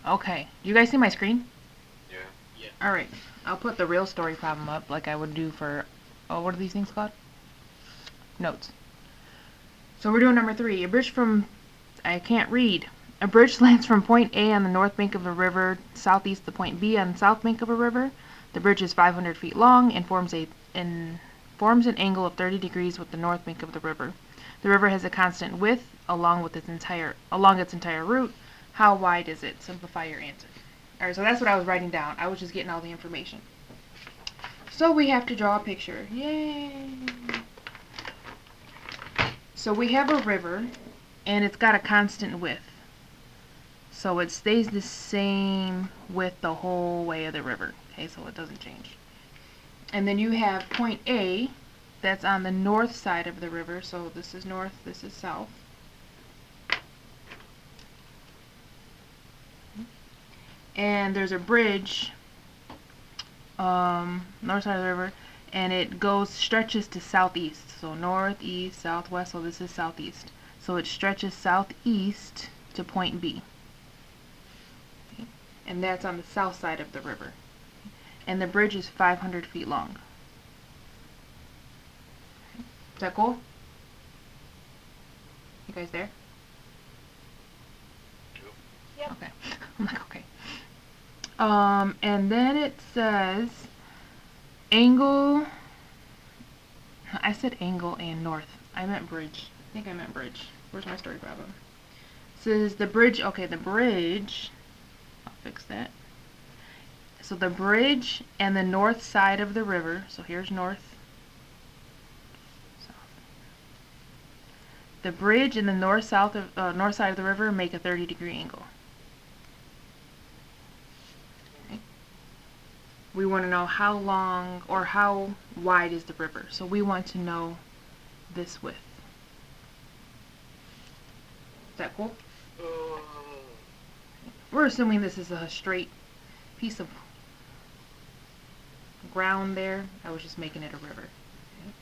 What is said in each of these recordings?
Okay. Do you guys see my screen? Yeah. Yeah. Alright. I'll put the real story problem up like I would do for, oh, what are these things called? Notes. So we're doing number 3. A bridge from, I can't read. A bridge lands from point A on the north bank of a river southeast to point B on the south bank of a river. The bridge is 500 feet long and forms an angle of 30 degrees with the north bank of the river. The river has a constant width along its entire route. How wide is it? Simplify your answer. Alright, so that's what I was writing down. I was just getting all the information. So we have to draw a picture. Yay! So we have a river, and it's got a constant width. So it stays the same width the whole way of the river. Okay, so it doesn't change. And then you have point A, that's on the north side of the river. So this is north, this is south. And there's a bridge, north side of the river, and it stretches to southeast. So north, east, southwest, so this is southeast. So it stretches southeast to point B. Okay. And that's on the south side of the river. And the bridge is 500 feet long. Okay. Is that cool? You guys there? Yep. Okay. I'm like, okay. And then it says angle. I said angle and north. I meant bridge. I think I meant bridge. Where's my story problem? It says the bridge. Okay, the bridge. I'll fix that. So the bridge and the north side of the river. So here's north. South. The bridge and the north side of the river make a 30-degree angle. We want to know how long or how wide is the river. So we want to know this width. Is that cool? We're assuming this is a straight piece of ground there. I was just making it a river. Okay.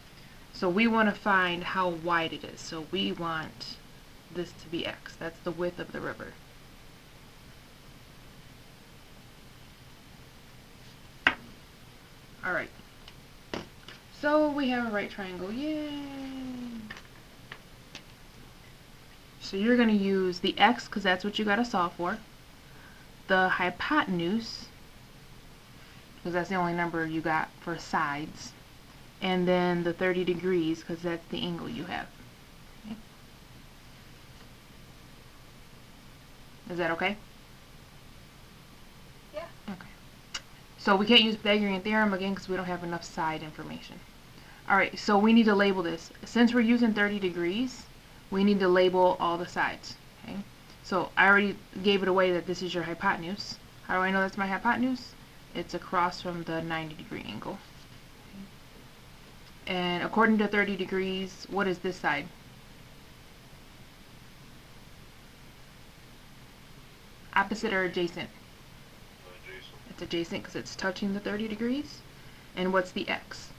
So we want to find how wide it is. So we want this to be x. That's the width of the river. Alright. So we have a right triangle. Yay! So you're going to use the x because that's what you got to solve for. The hypotenuse, because that's the only number you got for sides. And then the 30 degrees because that's the angle you have. Okay. Is that okay? Yeah. Okay. So we can't use Pythagorean theorem again because we don't have enough side information. Alright, so we need to label this. Since we're using 30 degrees, we need to label all the sides. Okay. So I already gave it away that this is your hypotenuse. How do I know that's my hypotenuse? It's across from the 90-degree angle. Okay. And according to 30 degrees, what is this side? Opposite or adjacent? Adjacent. It's adjacent because it's touching the 30 degrees. And what's the x?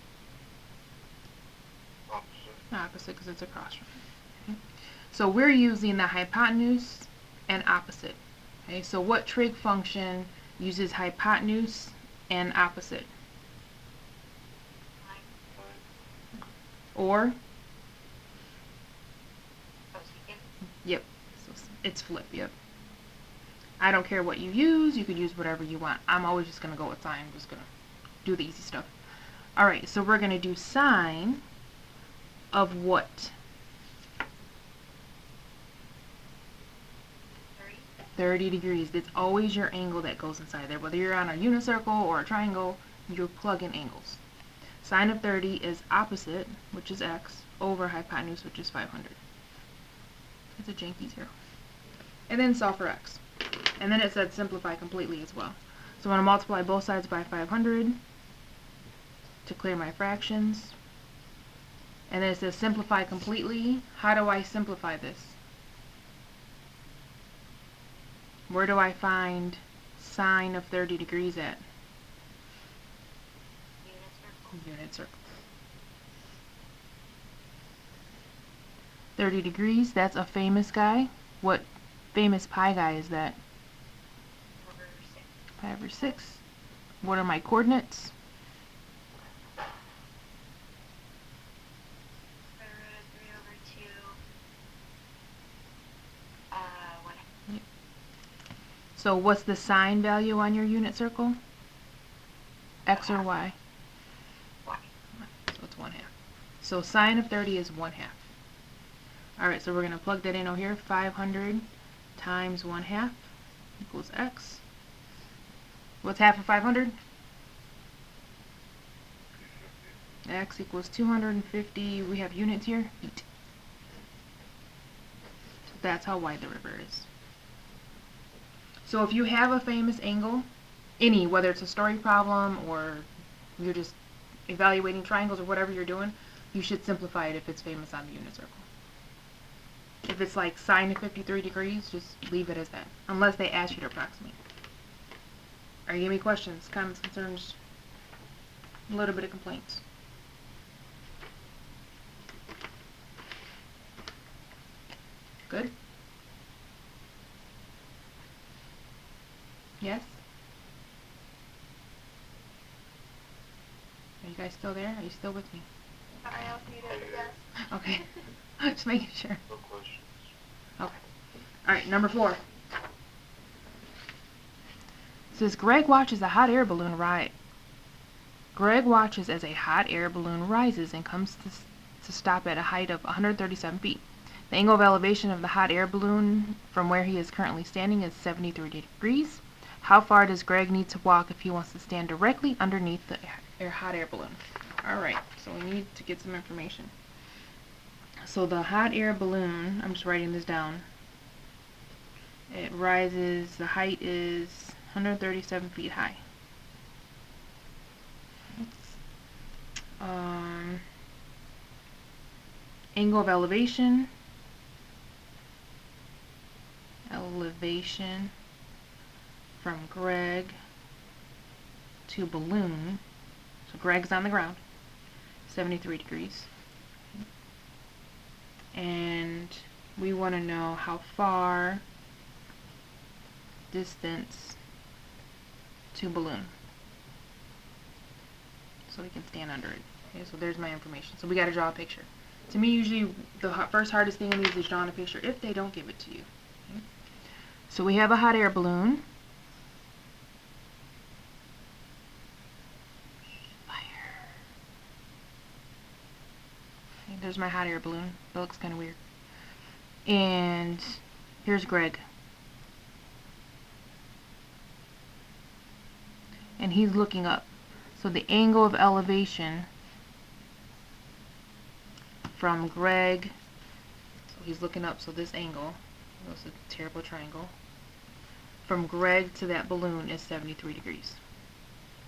Opposite. Opposite because it's across from it. Okay. So we're using the hypotenuse and opposite. Okay, so what trig function uses hypotenuse and opposite? Or? Yep, so it's flip, yep. I don't care what you use could use whatever you want. I'm always just going to go with sine. I'm just going to do the easy stuff. Alright, so we're going to do sine of what? 30 degrees. It's always your angle that goes inside there. Whether you're on a unicircle or a triangle, you plug in angles. Sine of 30 is opposite, which is x, over hypotenuse, which is 500. It's a janky zero. And then solve for x. And then it said simplify completely as well. So I'm going to multiply both sides by 500 to clear my fractions. And then it says simplify completely. How do I simplify this? Where do I find sine of 30 degrees at? Unit circle. 30 degrees, that's a famous guy. What famous pi guy is that? 5 over 6. What are my coordinates? Square root of 3 over 2. 1. So what's the sign value on your unit circle? X or Y? Y. So it's 1/2. So sine of 30 is 1/2. Alright, so we're going to plug that in over here. 500 times 1/2 equals X. What's half of 500? 250. X equals 250. We have units here. Feet. So that's how wide the river is. So if you have a famous angle, any, whether it's a story problem or you're just evaluating triangles or whatever you're doing, you should simplify it if it's famous on the unit circle. If it's like sine of 53 degrees, just leave it as that, unless they ask you to approximate. Are you giving me questions, comments, concerns, a little bit of complaints? Good? Yes? Are you guys still there? Are you still with me? Sorry, I'll see it. Yes. Okay. Just making sure. No questions. Okay. Alright, number 4. It says Greg watches a hot air balloon rise. Greg watches as a hot air balloon rises and comes to stop at a height of 137 feet. The angle of elevation of the hot air balloon from where he is currently standing is 73 degrees. How far does Greg need to walk if he wants to stand directly underneath the hot air balloon? Alright, so we need to get some information. So the hot air balloon, I'm just writing this down. It rises, the height is 137 feet high. Angle of elevation from Greg to balloon, so Greg's on the ground, 73 degrees. And we want to know how far distance to balloon, so we can stand under it. Okay, so there's my information. So we got to draw a picture. To me, usually the first hardest thing in these is drawing a picture if they don't give it to you. Okay? So we have a hot air balloon. Fire. Okay, there's my hot air balloon. That looks kind of weird. And here's Greg. And he's looking up. So the angle of elevation from Greg, so he's looking up, so this angle, that's a terrible triangle, from Greg to that balloon is 73 degrees.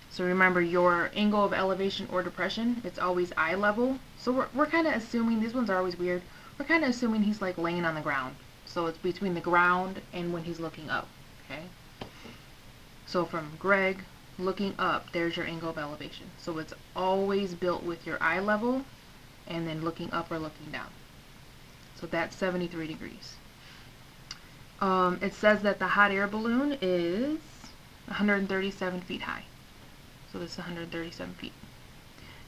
So remember, your angle of elevation or depression, it's always eye level. So we're kind of assuming, these ones are always weird, we're kind of assuming he's like laying on the ground. So it's between the ground and when he's looking up, okay? So from Greg looking up, there's your angle of elevation. So it's always built with your eye level and then looking up or looking down. So that's 73 degrees. It says that the hot air balloon is 137 feet high. So this is 137 feet.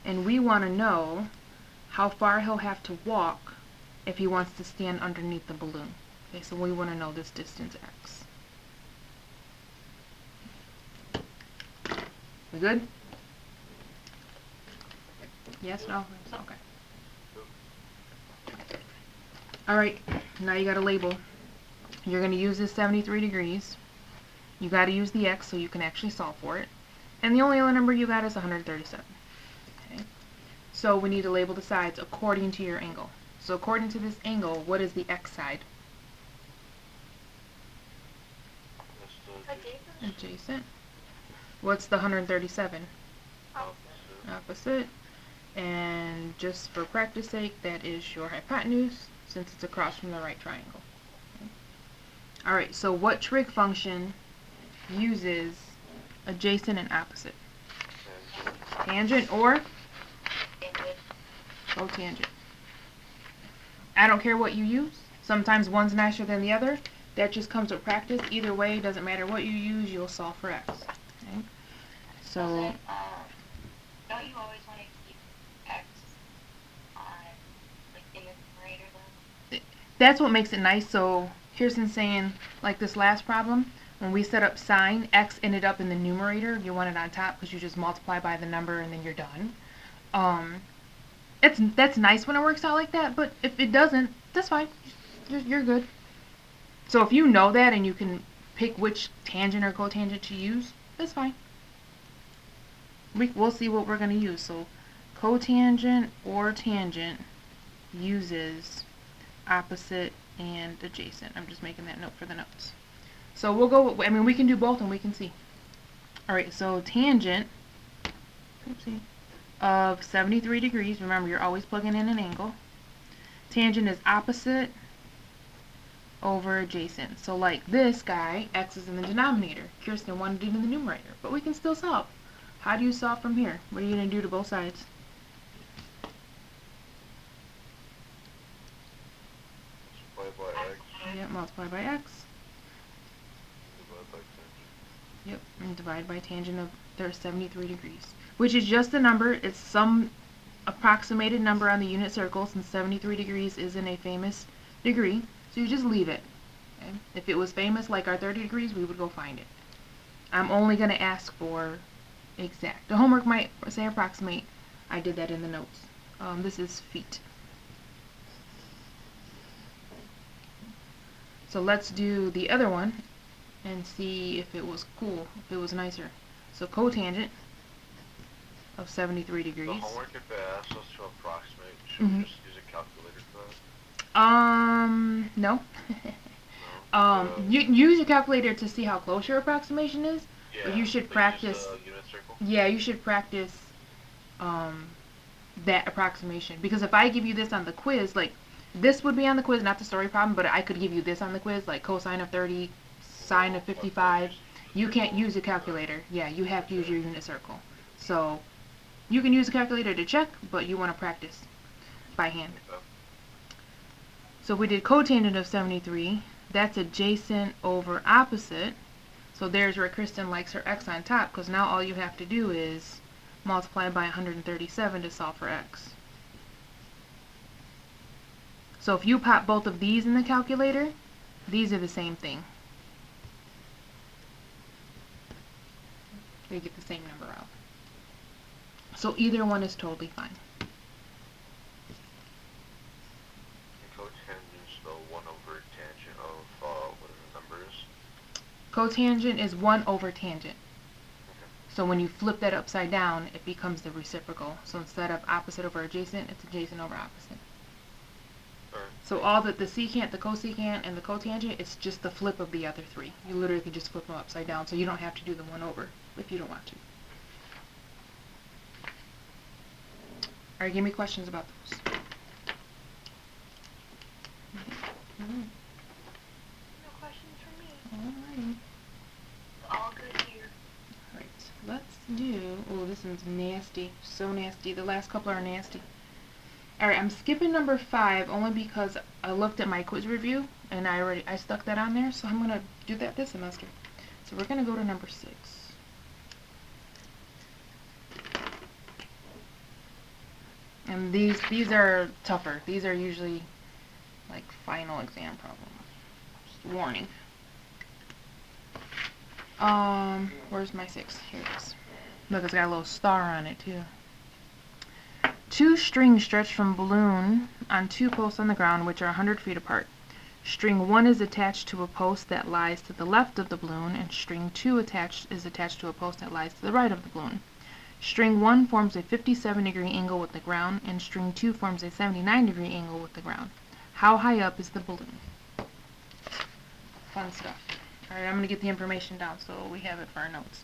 And we want to know how far he'll have to walk if he wants to stand underneath the balloon. Okay, so we want to know this distance x. We good? Yes? No? Okay. Alright, now you got a label. You're going to use this 73 degrees. You got to use the x so you can actually solve for it. And the only other number you got is 137. Okay. So we need to label the sides according to your angle. So according to this angle, what is the x side? That's the Adjacent. What's the 137? opposite. Opposite. And just for practice sake, that is your hypotenuse, since it's across from the right triangle. Okay. Alright, so what trig function uses adjacent and opposite? Tangent or cotangent. I don't care what you use. Sometimes one's nicer than the other. That just comes with practice. Either way, doesn't matter what you use, you'll solve for x. So don't you always want to keep x on, like, in the numerator though? that's what makes it nice. So here's saying, like this last problem, when we set up sine, x ended up in the numerator. You want it on top because you just multiply by the number and then you're done. That's nice when it works out like that, but if it doesn't, that's fine. You're good. So if you know that and you can pick which tangent or cotangent to use, that's fine. We'll see what we're going to use. So cotangent or tangent uses opposite and adjacent. I'm just making that note for the notes. So we'll go, we can do both and we can see. Alright, so tangent of 73 degrees, remember you're always plugging in an angle. Tangent is opposite over adjacent. So like this guy, x is in the denominator. Kirsten wanted it in the numerator, but we can still solve. How do you solve from here? What are you going to do to both sides? Multiply by x. Yep, multiply by x. Divide by tangent. Yep, and divide by tangent of there's 73 degrees. Which is just a number. It's some approximated number on the unit circle, since 73 degrees isn't a famous degree. So you just leave it. Okay? If it was famous, like our 30 degrees, we would go find it. I'm only going to ask for exact. The homework might say approximate. I did that in the notes. This is feet. So let's do the other one and see if it was cool, if it was nicer. So cotangent of 73 degrees. The homework, if it asks us to approximate, should we just use a calculator for that? No. No? You use your calculator to see how close your approximation is, Yeah, but you should practice. Unit circle? Yeah, you should practice that approximation, because if I give you this on the quiz, like this would be on the quiz, not the story problem, but I could give you this on the quiz, like cosine of 30, sine of 55. You can't use a calculator. Yeah, you have to use your unit circle. So you can use a calculator to check, but you want to practice by hand. Okay. So we did cotangent of 73. That's adjacent over opposite. So there's where Kristen likes her x on top, because now all you have to do is multiply by 137 to solve for x. So if you pop both of these in the calculator, these are the same thing. They get the same number out. So either one is totally fine. Cotangent is the 1 over tangent of what the number is. Cotangent is 1 over tangent. Okay. So when you flip that upside down, it becomes the reciprocal. So instead of opposite over adjacent, it's adjacent over opposite. Alright. So all the secant, the cosecant, and the cotangent, it's just the flip of the other three. You literally can just flip them upside down, so you don't have to do the 1 over if you don't want to. Alright, give me questions about those. No questions for me. Alright. All good here. Alright, let's do, oh, this one's nasty, so nasty. The last couple are nasty. Alright, I'm skipping number 5 only because I looked at my quiz review and I stuck that on there, so I'm gonna do that this semester. So we're gonna go to number 6. And these are tougher. These are usually like final exam problems. Just warning. Where's my 6? Here it is. Look, it's got a little star on it too. 2 strings stretched from balloon on 2 posts on the ground, which are 100 feet apart. String 1 is attached to a post that lies to the left of the balloon, and string 2 is attached to a post that lies to the right of the balloon. String 1 forms a 57-degree angle with the ground, and string 2 forms a 79-degree angle with the ground. How high up is the balloon? Fun stuff. Alright, I'm going to get the information down so we have it for our notes.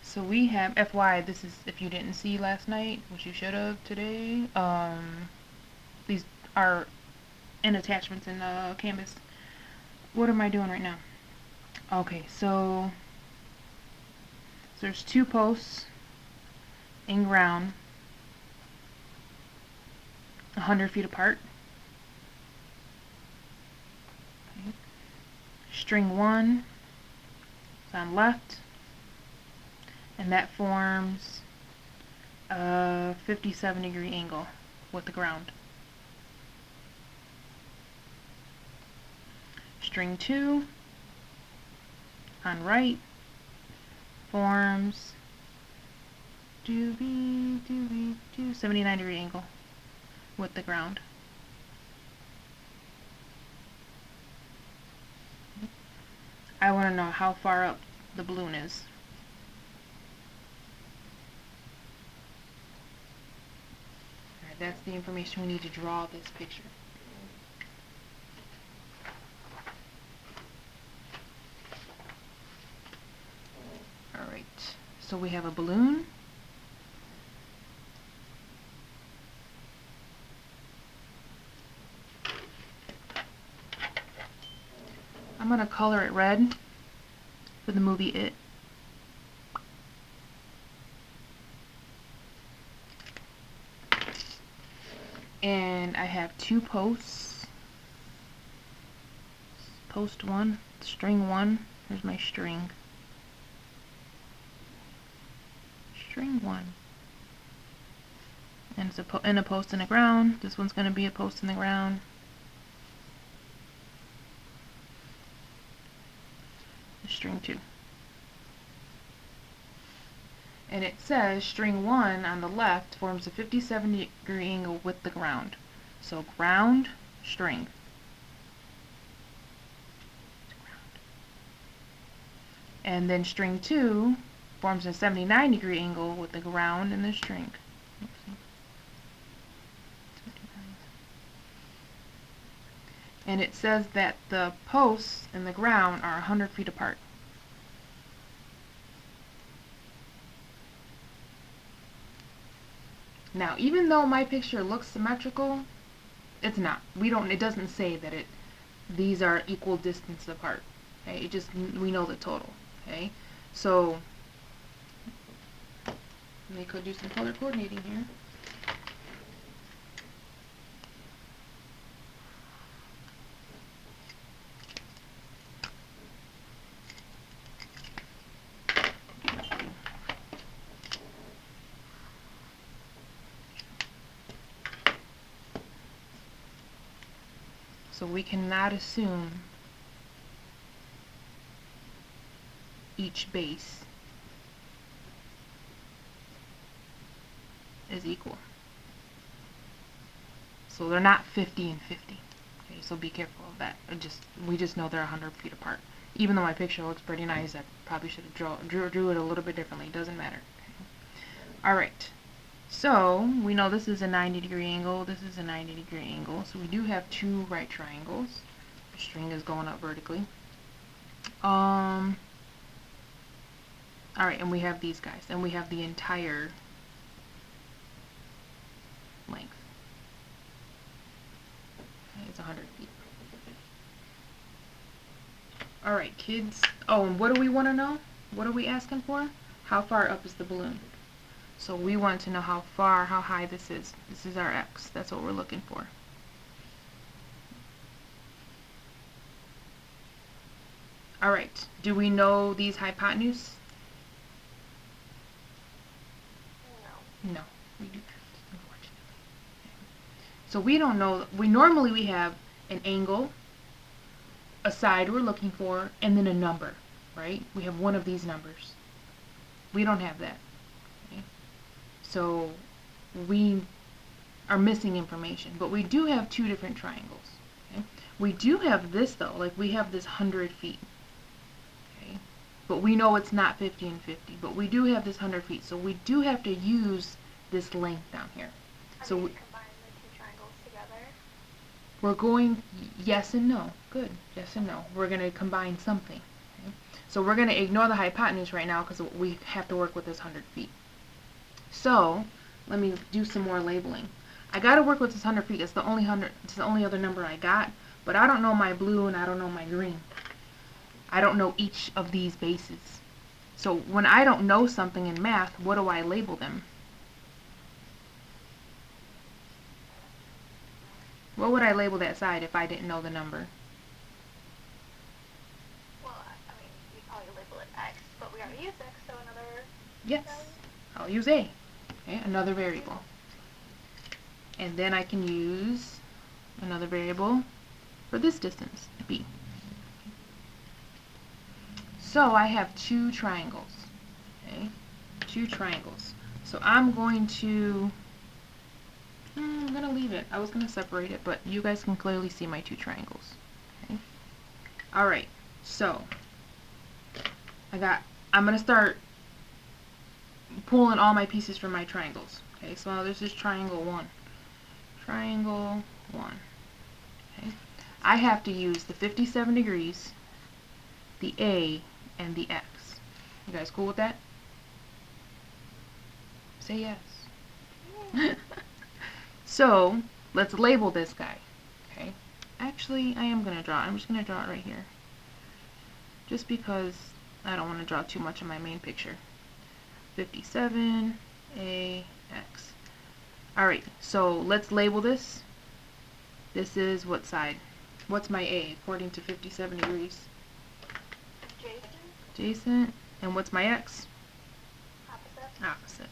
So we have, FY, this is if you didn't see last night, which you should have today, these are in attachments in Canvas. What am I doing right now? Okay, so there's 2 posts in ground, 100 feet apart. Okay. String 1 is on left, and that forms a 57-degree angle with the ground. String 2 on right forms 79-degree angle with the ground. I want to know how far up the balloon is. Alright, that's the information we need to draw this picture. Alright, so we have a balloon. I'm going to color it red for the movie It. And I have 2 posts. Post 1, string 1. Here's my string. String 1. And it's a post in the ground. This one's going to be a post in the ground. String 2. And it says string 1 on the left forms a 57-degree angle with the ground. So ground, string. And then string 2 forms a 79-degree angle with the ground and the string. Oopsie. And it says that the posts and the ground are 100 feet apart. Now, even though my picture looks symmetrical, it's not. It doesn't say that these are equal distance apart. Okay? We know the total. Okay? So, we could do some color coordinating here. So we cannot assume each base is equal. So they're not 50 and 50. Okay, so be careful of that. We just know they're 100 feet apart. Even though my picture looks pretty nice, I probably should have drew it a little bit differently. It doesn't matter. Okay. Alright. So, we know this is a 90-degree angle, this is a 90-degree angle, so we do have 2 right triangles. The string is going up vertically. Alright, and we have these guys, and we have the entire length. Okay, it's 100 feet. Alright, kids. Oh, and what do we want to know? What are we asking for? How far up is the balloon? So we want to know how high this is. This is our x. That's what we're looking for. Alright, do we know these hypotenuse? No, we do not, unfortunately. So we don't know. Normally we have an angle, a side we're looking for, and then a number, right? We have one of these numbers. We don't have that. So we are missing information, but we do have 2 different triangles. Okay? We do have this though, like we have this 100 feet. Okay? But we know it's not 50 and 50, but we do have this 100 feet, so we do have to use this length down here. So we combine the 2 triangles together? We're going, yes and no. Good, yes and no. We're going to combine something. Okay? So we're going to ignore the hypotenuse right now because we have to work with this 100 feet. So, let me do some more labeling. I got to work with this 100 feet. It's the only other number I got, but I don't know my blue and I don't know my green. I don't know each of these bases. So, when I don't know something in math, what do I label them? What would I label that side if I didn't know the number? Well, I mean, we probably label it x, but we already used x, so another Yes, I'll use A. Okay, another variable. And then I can use another variable for this distance, B. So I have two triangles. Okay, two triangles. So I'm going to leave it. I was going to separate it, but you guys can clearly see my two triangles. Okay. Alright, so I'm going to start pulling all my pieces from my triangles. Okay, so now this is triangle 1. Triangle 1. Okay. I have to use the 57 degrees, the A, and the X. You guys cool with that? Say yes. So, let's label this guy. Okay. Actually, I am going to draw it. I'm just going to draw it right here. Just because I don't want to draw too much of my main picture. 57, A, X. Alright, so let's label this. This is what side? What's my A according to 57 degrees? Adjacent. And what's my X? Opposite. Opposite.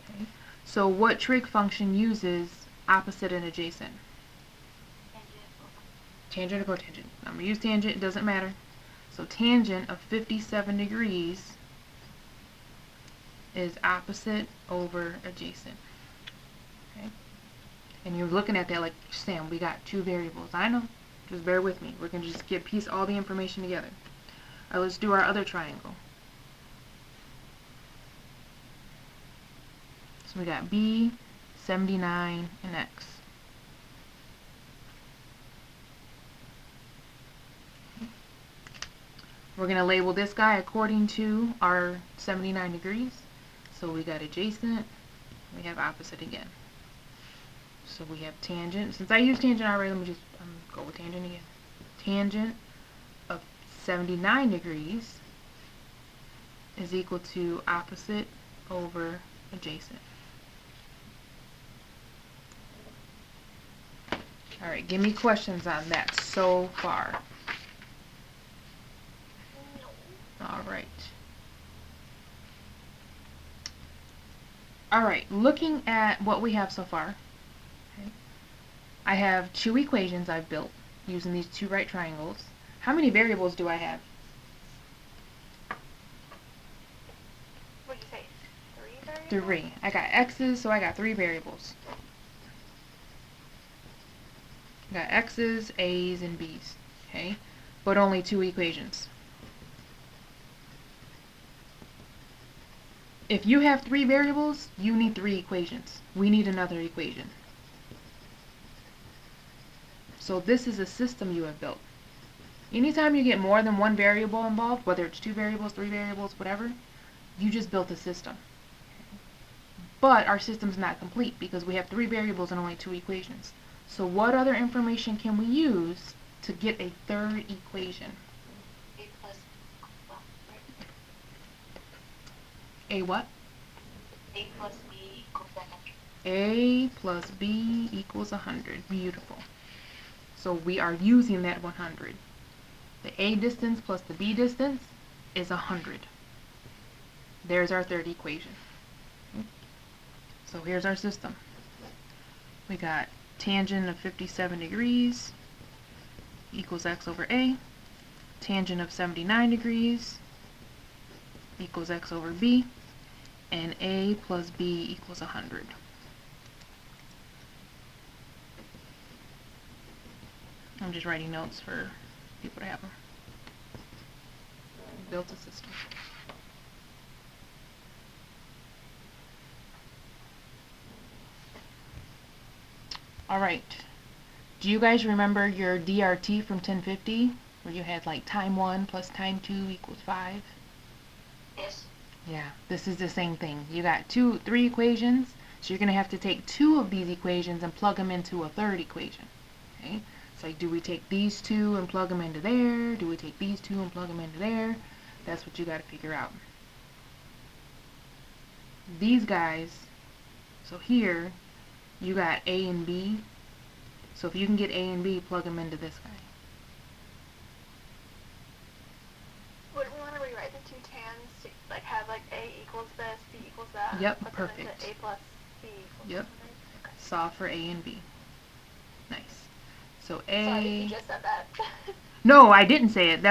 Okay. So what trig function uses opposite and adjacent? Tangent or cotangent. I'm going to use tangent, it doesn't matter. So tangent of 57 degrees is opposite over adjacent. Okay? And you're looking at that like, Sam, we got two variables. I know. Just bear with me. We're going to just piece all the information together. Alright, let's do our other triangle. So we got B, 79, and X. We're going to label this guy according to our 79 degrees. So we got adjacent, we have opposite again. So we have tangent. Since I used tangent already, let me just go with tangent again. Tangent of 79 degrees is equal to opposite over adjacent. Alright, give me questions on that so far. Alright. Alright, looking at what we have so far, okay, I have two equations I've built using these two right triangles. How many variables do I have? What did you say? 3 variables? 3. I got x's, so I got 3 variables. I got x's, a's, and b's. Okay, but only 2 equations. If you have 3 variables, you need 3 equations. We need another equation. So this is a system you have built. Anytime you get more than one variable involved, whether it's 2 variables, 3 variables, whatever, you just built a system. But our system's not complete because we have 3 variables and only 2 equations. So what other information can we use to get a third equation? A plus, well, right? A what? A plus B equals 100. A plus B equals 100. Beautiful. So we are using that 100. The A distance plus the B distance is 100. There's our third equation. So here's our system. We got tangent of 57 degrees equals x over A. Tangent of 79 degrees equals x over B. And A plus B equals 100. I'm just writing notes for people to have them. Built a system. Alright. Do you guys remember your DRT from 1050? Where you had like time 1 plus time 2 equals 5? Yes. Yeah, this is the same thing. You got 3 equations, so you're going to have to take 2 of these equations and plug them into a third equation. Okay? It's like, do we take these 2 and plug them into there? Do we take these 2 and plug them into there? That's what you got to figure out. These guys, so here, you got A and B. So if you can get A and B, plug them into this guy. Would we want to rewrite the 2 tan to, like, have, like, A equals this, B equals that. Yep, Put perfect. them into A plus B equals Yep. Okay. Solve for A and B. Nice. So A. Sorry if you just said that. No, I didn't say it.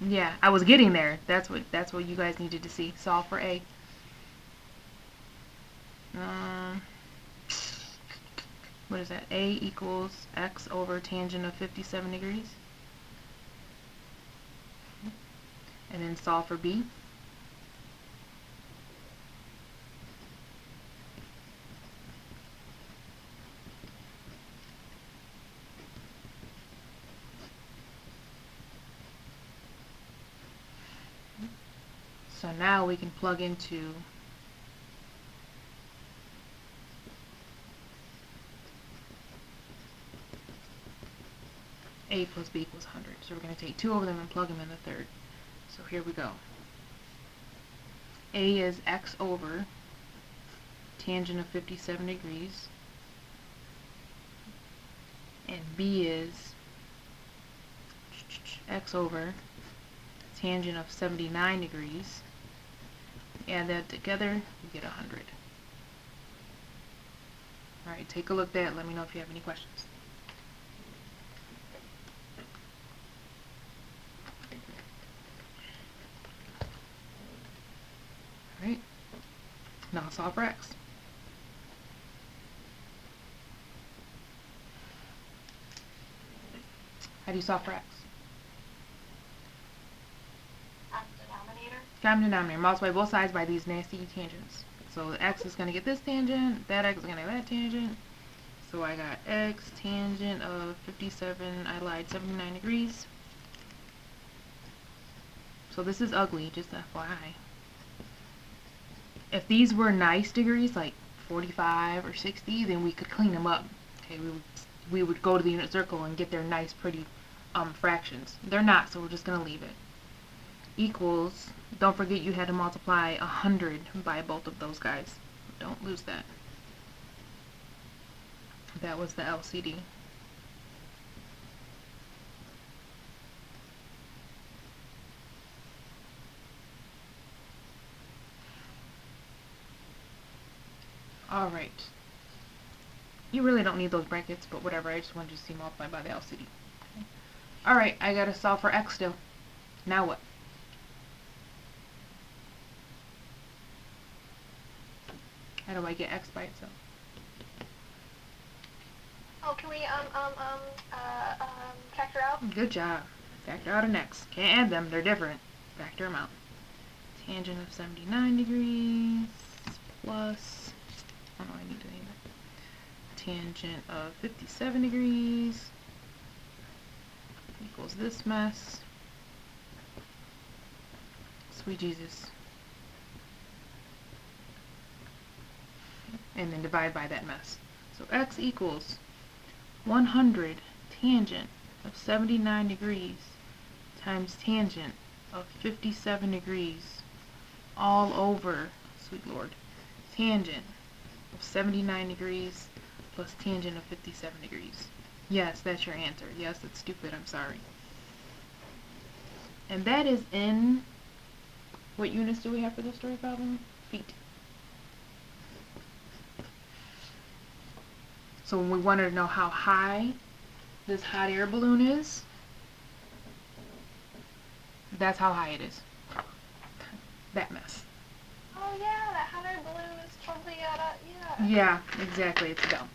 Yeah, I was getting there. That's what you guys needed to see. Solve for A. What is that? A equals x over tangent of 57 degrees. And then solve for B. So now we can plug into A plus B equals 100. So we're going to take 2 over them and plug them in the third. So here we go. A is x over tangent of 57 degrees. And B is x over tangent of 79 degrees. Add that together, you get 100. Alright, take a look at that. Let me know if you have any questions. Alright, now solve for x. How do you solve for x? Denominator. Common denominator. Multiply both sides by these nasty tangents. So x is going to get this tangent, that x is going to get that tangent. So I got x tangent of 57, I lied, 79 degrees. So this is ugly, just FYI. If these were nice degrees, like 45 or 60, then we could clean them up. Okay, we would go to the unit circle and get their nice, pretty fractions. They're not, so we're just going to leave it. Equals, don't forget you had to multiply 100 by both of those guys. Don't lose that. That was the LCD. Alright. You really don't need those brackets, but whatever, I just wanted to see multiplied by the LCD. Okay. Alright, I gotta solve for x still. Now what? How do I get x by itself? Oh, can we, factor out? Good job. Factor out an x. Can't add them, they're different. Factor them out. Tangent of 79 degrees plus, oh no, I need to name it. Tangent of 57 degrees equals this mess. Sweet Jesus. And then divide by that mess. So x equals 100 tangent of 79 degrees times tangent of 57 degrees all over, sweet lord, tangent of 79 degrees plus tangent of 57 degrees. Yes, that's your answer. Yes, it's stupid. I'm sorry. And that is in, what units do we have for this story problem? Feet. So when we wanted to know how high this hot air balloon is, that's how high it is. That mess. Oh yeah, that hot air balloon is totally yeah. Yeah, exactly. It's dumb.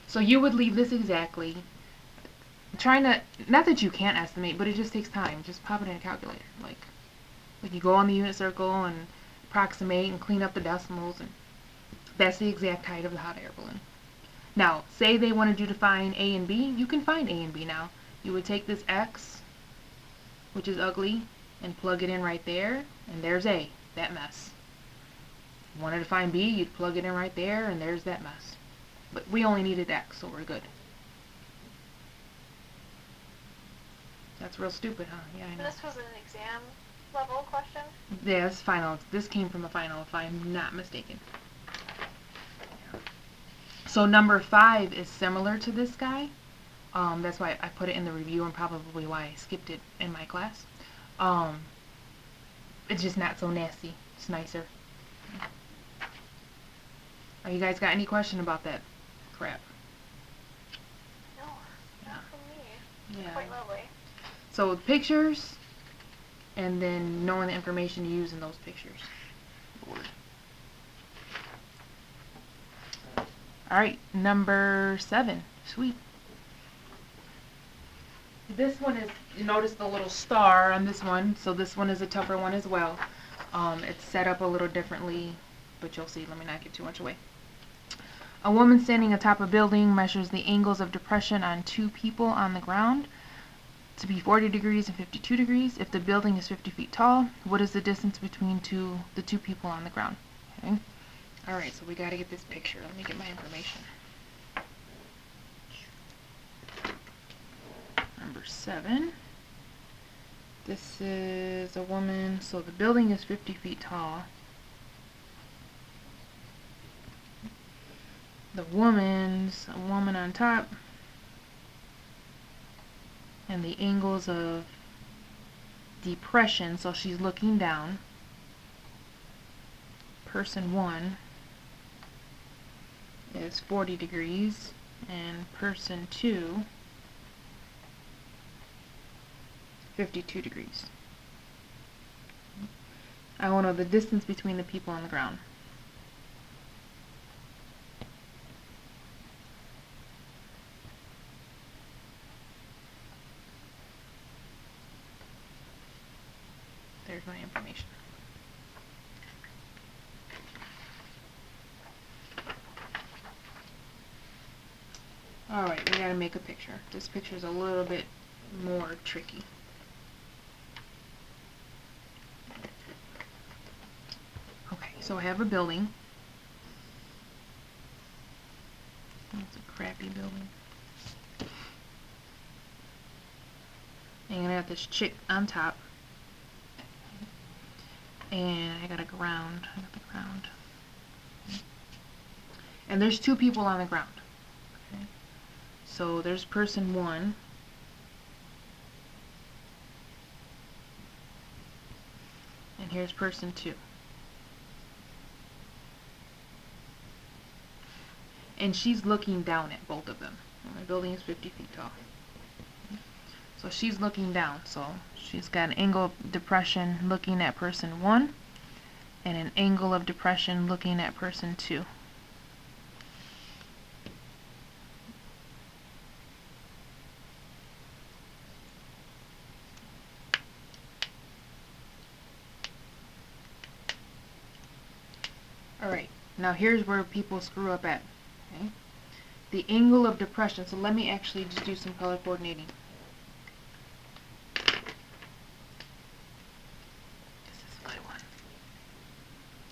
So you would leave this exactly. Trying to, not that you can't estimate, but it just takes time. Just pop it in a calculator. Like you go on the unit circle and approximate and clean up the decimals, and that's the exact height of the hot air balloon. Now, say they wanted you to find A and B, you can find A and B now. You would take this X, which is ugly, and plug it in right there, and there's A, that mess. If you wanted to find B, you'd plug it in right there, and there's that mess. But we only needed X, so we're good. That's real stupid, huh? Yeah, I know. This was an exam level question? Yeah, this final. This came from a final, if I'm not mistaken. So number 5 is similar to this guy. That's why I put it in the review and probably why I skipped it in my class. It's just not so nasty. It's nicer. Oh, you guys got any question about that crap? No, not from me. Yeah. Quite lovely. So pictures, and then knowing the information to use in those pictures. Lord. Alright, number 7. Sweet. This one is, you notice the little star on this one, so this one is a tougher one as well. It's set up a little differently, but you'll see. Let me not give too much away. A woman standing atop a building measures the angles of depression on 2 people on the ground to be 40 degrees and 52 degrees. If the building is 50 feet tall, what is the distance between the two people on the ground? Okay. Alright, so we gotta get this picture. Let me get my information. Number 7. This is a woman, so the building is 50 feet tall. The woman's a woman on top, and the angles of depression, so she's looking down. Person 1 is 40 degrees, and person 2 52 degrees. I want to know the distance between the people on the ground. There's my information. Alright, we gotta make a picture. This picture is a little bit more tricky. Okay, so I have a building. It's a crappy building. And I got this chick on top. And I got a ground. I got the ground. And there's 2 people on the ground. Okay. So there's person 1. And here's person 2. And she's looking down at both of them. And my building is 50 feet tall. So she's looking down. So she's got an angle of depression looking at person 1 and an angle of depression looking at person 2. Alright, now here's where people screw up at. Okay? The angle of depression. So let me actually just do some color coordinating.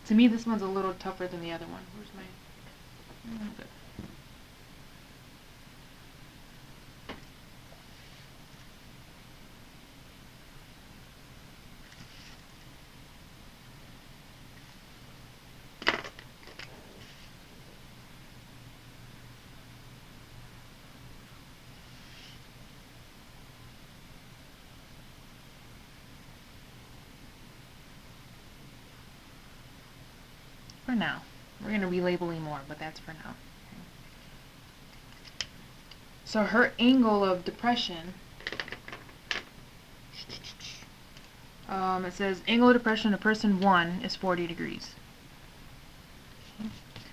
To me, this one's a little tougher than the other one. Where's my... good. For now. We're going to be labeling more, but that's for now. So her angle of depression, it says angle of depression of person 1 is 40 degrees.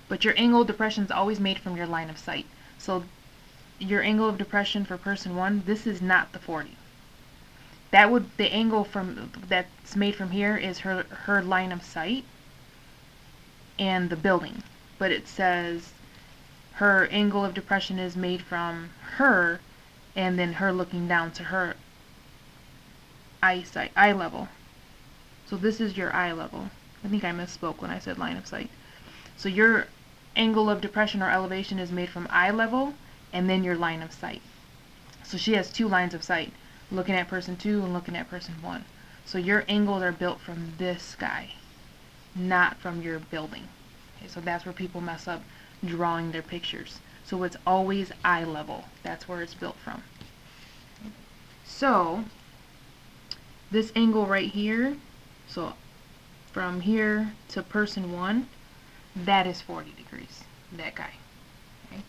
But your angle of depression is always made from your line of sight. So your angle of depression for person 1, this is not the 40. That would, the angle from that's made from here is her line of sight and the building, but it says her angle of depression is made from her and then her looking down to her eye level. So this is your eye level. I think I misspoke when I said line of sight. So your angle of depression or elevation is made from eye level and then your line of sight. So she has 2 lines of sight, looking at person 2 and looking at person 1. So your angles are built from this guy, not from your building. Okay, so that's where people mess up drawing their pictures. So it's always eye level. That's where it's built from. So this angle right here, so from here to person 1, that is 40 degrees. That guy. Okay.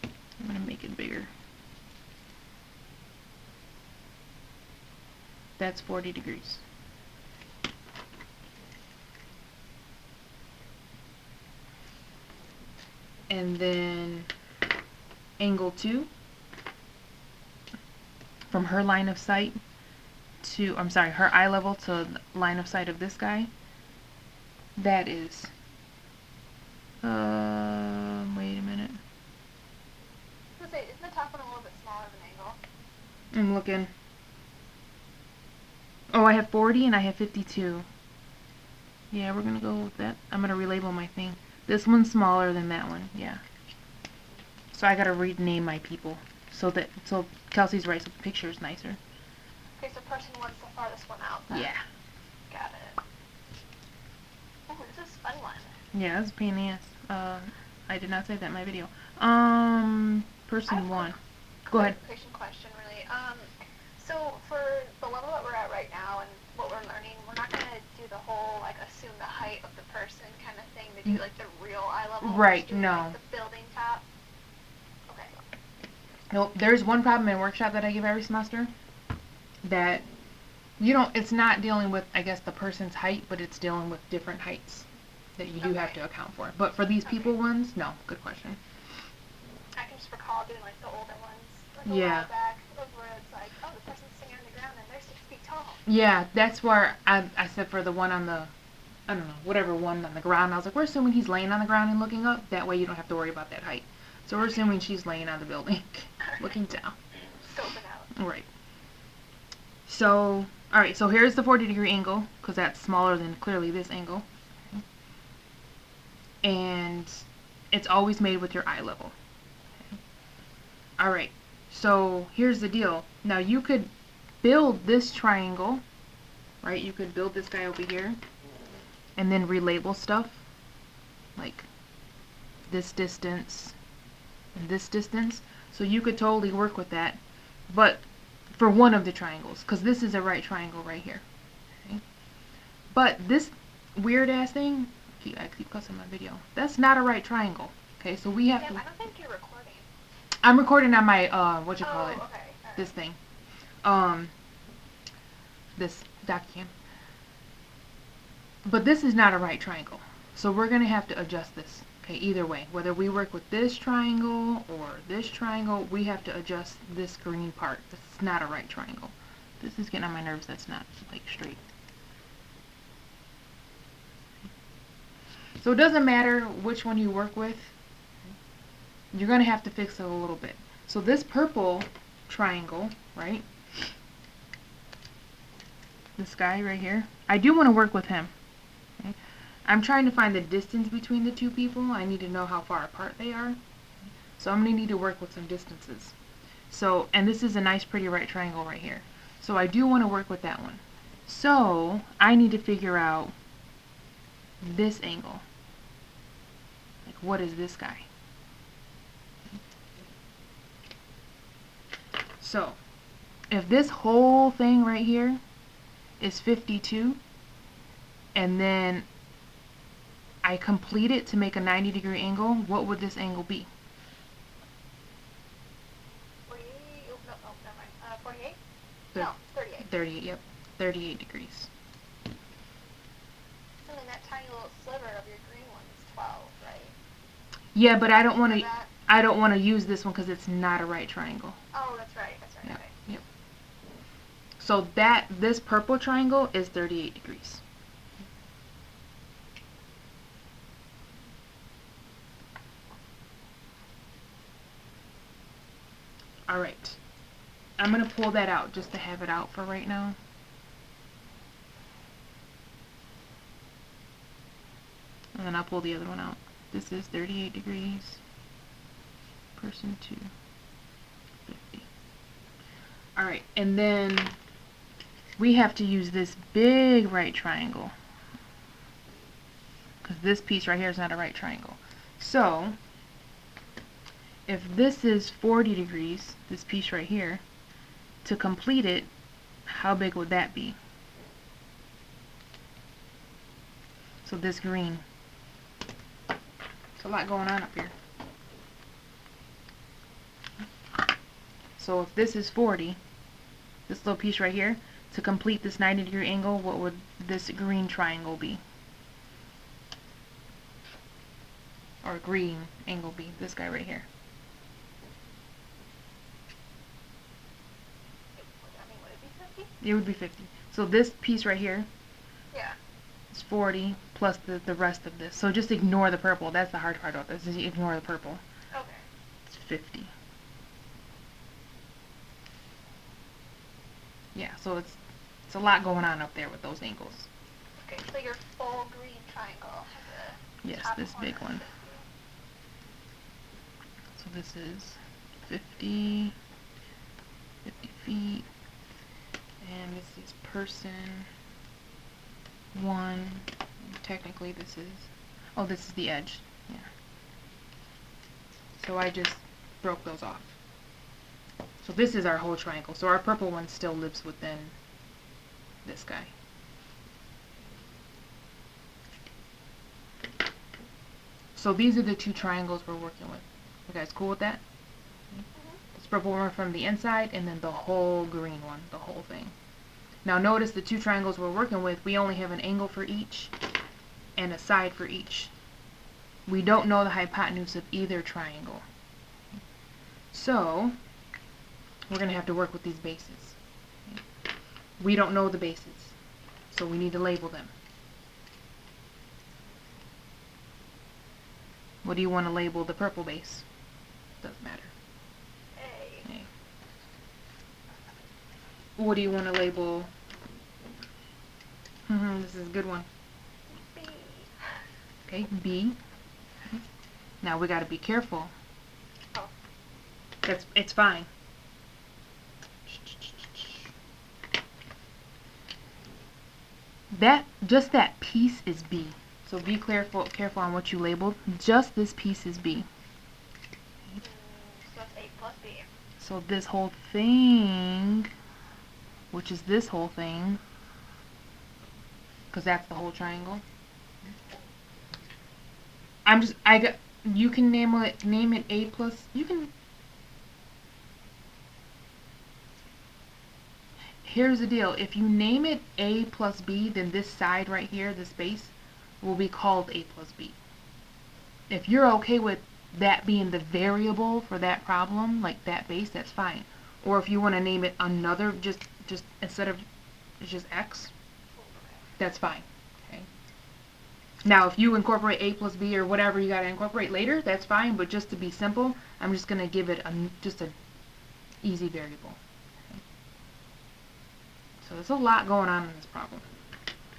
I'm going to make it bigger. That's 40 degrees. And then angle 2 from her line of sight to, I'm sorry, her eye level to the line of sight of this guy, that is, wait a minute. Isn't the top one a little bit smaller of an angle? I'm looking. Oh, I have 40 and I have 52. Yeah, we're gonna go with that. I'm gonna relabel my thing. This one's smaller than that one, yeah. So I gotta rename my people. So Kelsey's right, so the picture is nicer. Okay, so person 1's the farthest one out then. Yeah. Got it. Oh, this is a fun one. Yeah, that's a pain in the ass. I did not say that in my video. Person 1. Go ahead. Clarification question, really. So for the level that we're at right now and what we're learning, we're not gonna do the whole like assume the height of the person kind of thing to do like the real eye level. Right, Doing, no. like, the building top. Okay. Nope. There's one problem in workshop that I give every semester that you don't. It's not dealing with, I guess, the person's height, but it's dealing with different heights that you do have to account for. But for these people ones, no. Good question. I can just recall doing like the older ones, like a Yeah. while back, where it's like, oh, the person's sitting on the ground and they're 6 feet tall. Yeah, that's where I said for the one on the, I don't know, whatever one on the ground, I was like, we're assuming he's laying on the ground and looking up. That way you don't have to worry about that height. So we're assuming she's laying on the building, looking down. Scoping out. Right. So, alright, so here's the 40-degree angle, because that's smaller than clearly this angle. And it's always made with your eye level. Alright, so here's the deal. Now you could build this triangle, right? You could build this guy over here, and then relabel stuff, like this distance and this distance. So you could totally work with that, but for one of the triangles, because this is a right triangle right here. Okay? But this weird ass thing, I keep cussing my video. That's not a right triangle. Okay, so we have to. I don't think you're recording. I'm recording on my what you call it? Okay. Right. This thing. This document. But this is not a right triangle. So we're gonna have to adjust this. Okay, either way. Whether we work with this triangle or this triangle, we have to adjust this green part. This is not a right triangle. This is getting on my nerves, that's not like straight. So it doesn't matter which one you work with, you're going to have to fix it a little bit. So this purple triangle, right, this guy right here, I do want to work with him. Okay? I'm trying to find the distance between the two people. I need to know how far apart they are. So I'm going to need to work with some distances. So, and this is a nice pretty right triangle right here. So I do want to work with that one. So I need to figure out this angle. Like, what is this guy? So, if this whole thing right here is 52, and then I complete it to make a 90-degree angle, what would this angle be? 48? Oh, no, never mind. 48? Thir- No, 38. 38, yep. 38 degrees. And then that tiny little sliver of your green one is 12, right? Yeah, but I don't want to. That- I don't want to use this one because it's not a right triangle. Oh, that's right. That's right. Yep. Okay. Yep. So this purple triangle is 38 degrees. All right. I'm going to pull that out just to have it out for right now. And then I'll pull the other one out. This is 38 degrees. Person 2, 50. Alright, and then we have to use this big right triangle. Because this piece right here is not a right triangle. So, if this is 40 degrees, this piece right here, to complete it, how big would that be? So this green. There's a lot going on up here. So if this is 40, this little piece right here, to complete this 90-degree angle, what would this green triangle be? Or green angle be? This guy right here. I mean, would it be 50? It would be 50. So this piece right here Yeah. is 40 plus the rest of this. So just ignore the purple. That's the hard part about this, is you ignore the purple. Okay. It's 50. Yeah, so it's a lot going on up there with those angles. Okay, so your full green triangle has a Yes, top this corner big of one. 50. So this is 50 feet, and this is person 1. Technically this is, oh, this is the edge. Yeah. So I just broke those off. So this is our whole triangle. So our purple one still lives within this guy. So these are the two triangles we're working with. You guys cool with that? This purple one from the inside, and then the whole green one, the whole thing. Now notice the two triangles we're working with, we only have an angle for each and a side for each. We don't know the hypotenuse of either triangle. So we're going to have to work with these bases. We don't know the bases, so we need to label them. What do you want to label the purple base? Doesn't matter. A. A. What do you want to label? This is a good one. B. Okay, B. Now we got to be careful. Oh. It's fine. Just that piece is B. So be careful on what you labeled. Just this piece is B. So that's A plus B. So this whole thing, which is this whole thing, because that's the whole triangle. You can name it A plus, here's the deal. If you name it A plus B, then this side right here, this base, will be called A plus B. If you're okay with that being the variable for that problem, like that base, that's fine. Or if you want to name it another, just instead of just X, that's fine. Okay. Now, if you incorporate A plus B or whatever you got to incorporate later, that's fine. But just to be simple, I'm just going to give it just a easy variable. Okay. So there's a lot going on in this problem.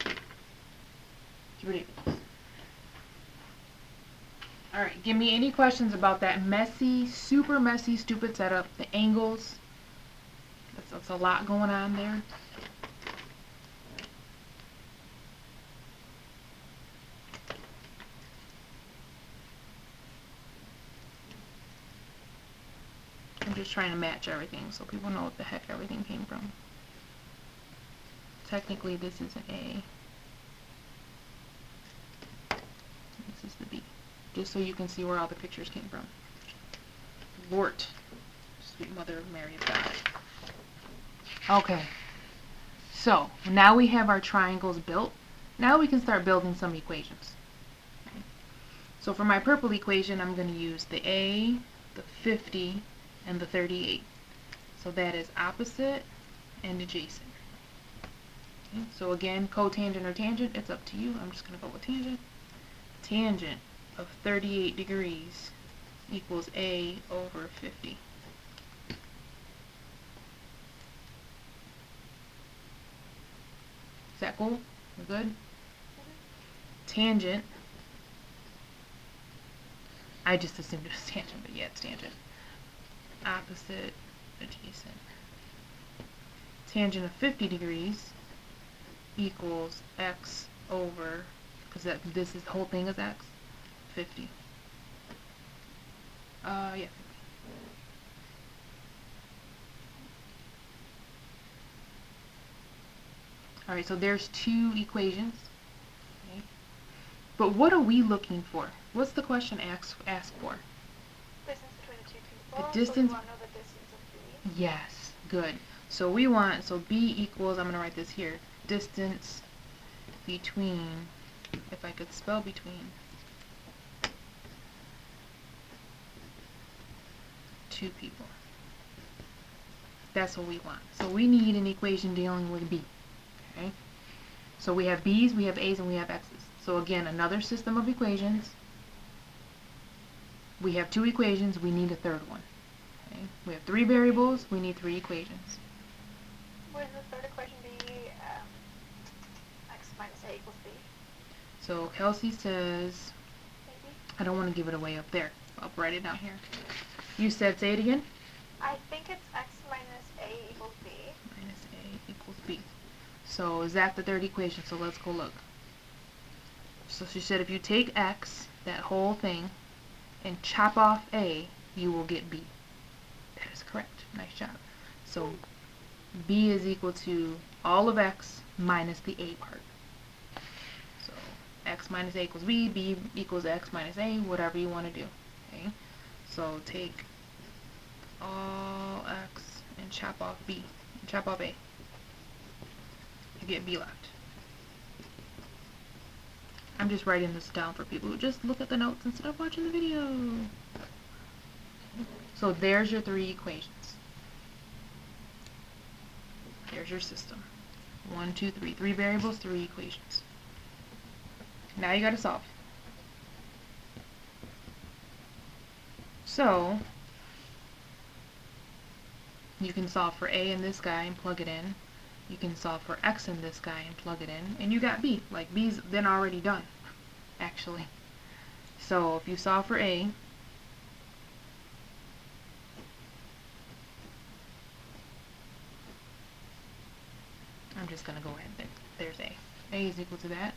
It's ridiculous. Alright, give me any questions about that messy, super messy, stupid setup, the angles. That's a lot going on there. I'm just trying to match everything so people know what the heck everything came from. Technically, this is an A. This is the B. Just so you can see where all the pictures came from. Lord, sweet Mother of Mary of God. Okay, so now we have our triangles built. Now we can start building some equations. Okay. So for my purple equation, I'm going to use the A, the 50, and the 38. So that is opposite and adjacent. Okay. So again, cotangent or tangent, it's up to you. I'm just going to go with tangent. Tangent of 38 degrees equals A over 50. Is that cool? We're good? Tangent. I just assumed it was tangent, but yeah, it's tangent. Opposite, adjacent. Tangent of 50 degrees equals x over, because this is the whole thing is x, 50. Yeah. Alright, so there's two equations. Okay. But what are we looking for? What's the question asked for? Distance between the two people. The distance. So we want to know the distance of B. Yes, good. So we want, so B equals, I'm going to write this here, distance between, if I could spell between, two people. That's what we want. So we need an equation dealing with B. Okay? So we have B's, we have A's, and we have X's. So again, another system of equations. We have two equations, we need a third one. Okay? We have three variables, we need three equations. Would the third equation be x minus a equals b? So Kelsey says, Maybe? I don't want to give it away up there. I'll write it down here. You said, say it again? I think it's x minus a equals b. Minus a equals b. So is that the third equation? So let's go look. So she said if you take x, that whole thing, and chop off a, you will get b. That is correct. Nice job. So b is equal to all of x minus the a part. So x minus a equals b, b equals x minus a, whatever you want to do. Okay. So take all x and chop off b, and chop off a. You get b left. I'm just writing this down for people who just look at the notes instead of watching the video. So there's your three equations. There's your system. 1, 2, 3. 3 variables, 3 equations. Now you gotta solve. So you can solve for a in this guy and plug it in. You can solve for x in this guy and plug it in. And you got b. Like b's then already done, actually. So if you solve for a, I'm just going to go ahead there. There's a. A is equal to that.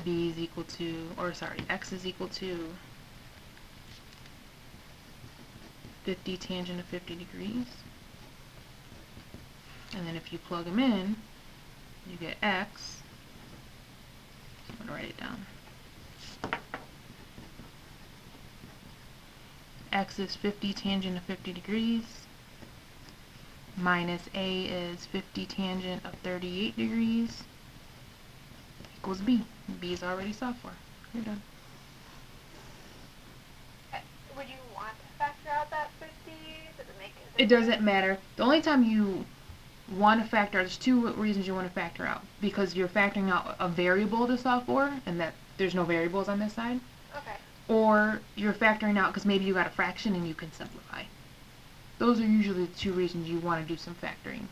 B is equal to, or sorry, x is equal to 50 tangent of 50 degrees. And then if you plug them in, you get x. So I'm going to write it down. X is 50 tangent of 50 degrees. Minus a is 50 tangent of 38 degrees. Equals b. B is already solved for. You're done. Would you want to factor out that 50? Does it make It doesn't matter. The only time you want to factor out, there's two reasons you want to factor out. Because you're factoring out a variable to solve for, and that there's no variables on this side. Okay. Or you're factoring out because maybe you got a fraction and you can simplify. Those are usually the two reasons you want to do some factoring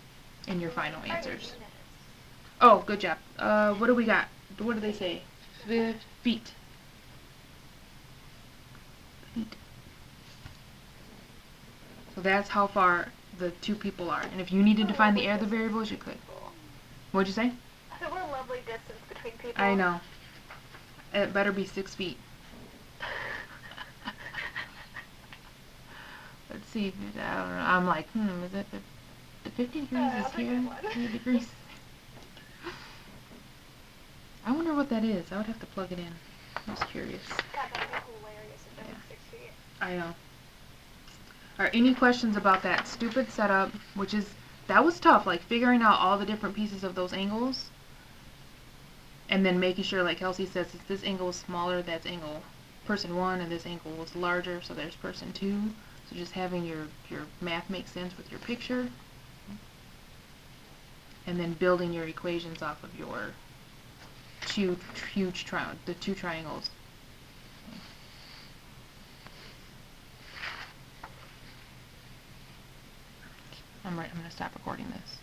in your final answers. Oh, good job. What do we got? What do they say? Feet. Feet. So that's how far the two people are. And if you needed to find the other variables, you could. What'd you say? So we're a lovely distance between people. I know. It better be 6 feet. Let's see. I don't know. I'm like, is it the 50 degrees is here? 50 degrees. I wonder what that is. I would have to plug it in. I'm just curious. God, that would be hilarious if it was 6 feet. I know. Alright, any questions about that stupid setup, that was tough, like figuring out all the different pieces of those angles, and then making sure, like Kelsey says, if this angle is smaller, that's angle person 1, and this angle was larger, so there's person 2. So just having your math make sense with your picture, and then building your equations off of your the two triangles. I'm going to stop recording this.